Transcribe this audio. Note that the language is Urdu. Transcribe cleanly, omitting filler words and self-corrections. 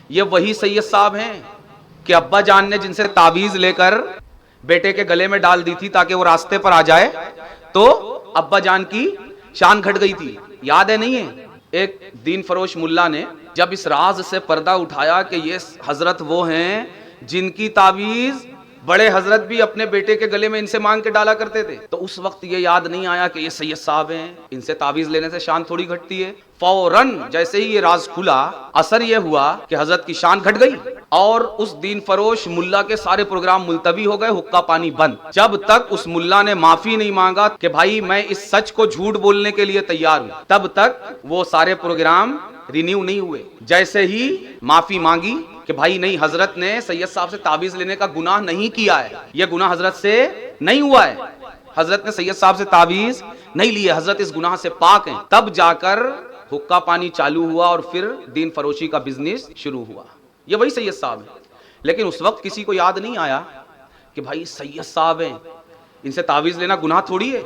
یہ وہی سید صاحب ہیں کہ ابا جان نے جن سے تعویذ لے کر بیٹے کے گلے میں ڈال دی تھی تاکہ وہ راستے پر آ جائے، تو ابا جان کی شان گھٹ گئی تھی. یاد ہے نہیں ہے؟ ایک دین فروش ملا نے جب اس راز سے پردہ اٹھایا کہ یہ حضرت وہ ہیں جن کی تعویذ بڑے حضرت بھی اپنے بیٹے کے گلے میں ان سے مانگ کے ڈالا کرتے تھے، تو اس وقت یہ یاد نہیں آیا کہ یہ سید صاحب ہیں، ان سے تعویذ لینے سے شان تھوڑی گھٹتی ہے. فوراً جیسے ہی یہ راز کھلا، اثر یہ ہوا کہ حضرت کی شان گھٹ گئی اور اس دین فروش ملا کے سارے پروگرام ملتوی ہو گئے، حقہ پانی بند. جب تک اس ملا نے معافی نہیں مانگا کہ بھائی میں اس سچ کو جھوٹ بولنے کے لیے تیار ہوں، تب تک وہ سارے پروگرام رینیو نہیں ہوئے. جیسے ہی معافی مانگی کہ بھائی نہیں، حضرت نے سید صاحب سے تعویذ لینے کا گناہ نہیں کیا ہے، یہ گناہ حضرت سے نہیں ہوا ہے، حضرت نے سید صاحب سے تعویذ نہیں لی ہے، حضرت اس گناہ سے پاک ہیں، تب جا کر حقہ پانی چالو ہوا اور پھر دین فروشی کا بزنس شروع ہوا. یہ وہی سید صاحب ہیں. لیکن اس وقت کسی کو یاد نہیں آیا کہ بھائی سید صاحب ہیں، ان سے تعویذ لینا گناہ تھوڑی ہے.